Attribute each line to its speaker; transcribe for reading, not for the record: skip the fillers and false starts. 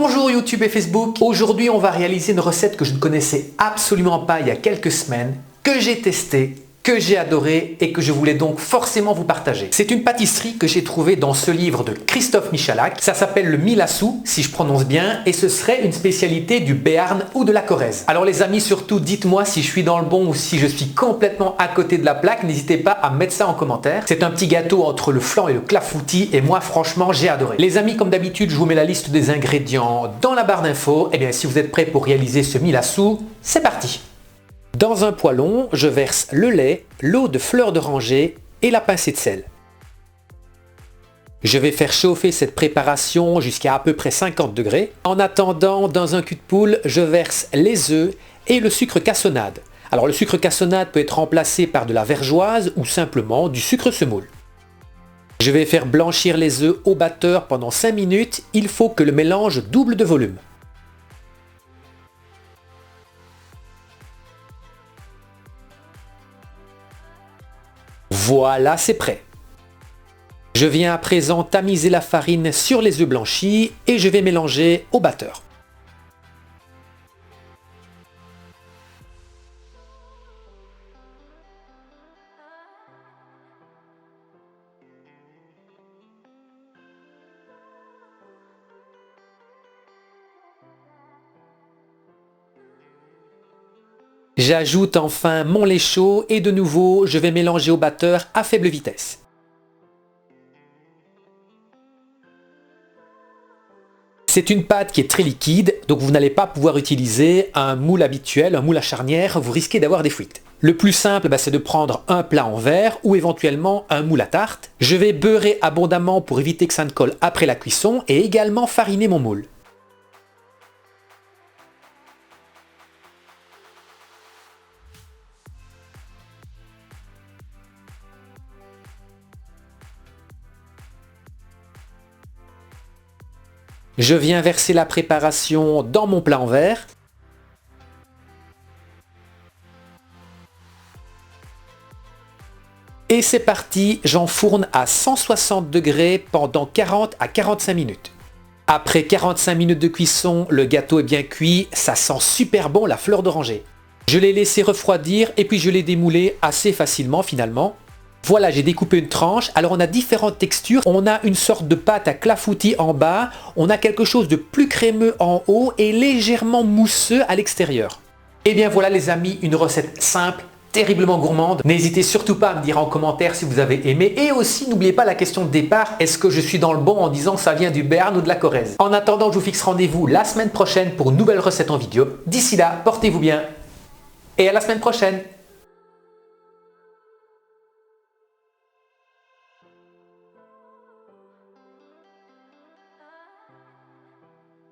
Speaker 1: Bonjour YouTube et Facebook. Aujourd'hui, on va réaliser une recette que je ne connaissais absolument pas il y a quelques semaines, que j'ai testée, que j'ai adoré et que je voulais donc forcément vous partager. C'est une pâtisserie que j'ai trouvée dans ce livre de Christophe Michalak. Ça s'appelle le Milassou, si je prononce bien, et ce serait une spécialité du Béarn ou de la Corrèze. Alors les amis, surtout dites-moi si je suis dans le bon ou si je suis complètement à côté de la plaque. N'hésitez pas à mettre ça en commentaire. C'est un petit gâteau entre le flan et le clafoutis et moi franchement j'ai adoré. Les amis, comme d'habitude, je vous mets la liste des ingrédients dans la barre d'infos. Et bien si vous êtes prêts pour réaliser ce Milassou, c'est parti. Dans un poêlon, je verse le lait, l'eau de fleur d'oranger et la pincée de sel. Je vais faire chauffer cette préparation jusqu'à peu près 50 degrés. En attendant, dans un cul de poule, je verse les œufs et le sucre cassonade. Alors le sucre cassonade peut être remplacé par de la vergeoise ou simplement du sucre semoule. Je vais faire blanchir les œufs au batteur pendant 5 minutes. Il faut que le mélange double de volume. Voilà, c'est prêt. Je viens à présent tamiser la farine sur les œufs blanchis et je vais mélanger au batteur. J'ajoute enfin mon lait chaud et de nouveau, je vais mélanger au batteur à faible vitesse. C'est une pâte qui est très liquide, donc vous n'allez pas pouvoir utiliser un moule habituel, un moule à charnière, vous risquez d'avoir des fuites. Le plus simple, c'est de prendre un plat en verre ou éventuellement un moule à tarte. Je vais beurrer abondamment pour éviter que ça ne colle après la cuisson et également fariner mon moule. Je viens verser la préparation dans mon plat en verre. Et c'est parti, j'enfourne à 160 degrés pendant 40 à 45 minutes. Après 45 minutes de cuisson, le gâteau est bien cuit, ça sent super bon la fleur d'oranger. Je l'ai laissé refroidir et puis je l'ai démoulé assez facilement finalement. Voilà, j'ai découpé une tranche. Alors on a différentes textures. On a une sorte de pâte à clafoutis en bas. On a quelque chose de plus crémeux en haut et légèrement mousseux à l'extérieur. Et bien voilà les amis, une recette simple, terriblement gourmande. N'hésitez surtout pas à me dire en commentaire si vous avez aimé. Et aussi, n'oubliez pas la question de départ. Est-ce que je suis dans le bon en disant que ça vient du Béarn ou de la Corrèze? En attendant, je vous fixe rendez-vous la semaine prochaine pour une nouvelle recette en vidéo. D'ici là, portez-vous bien et à la semaine prochaine.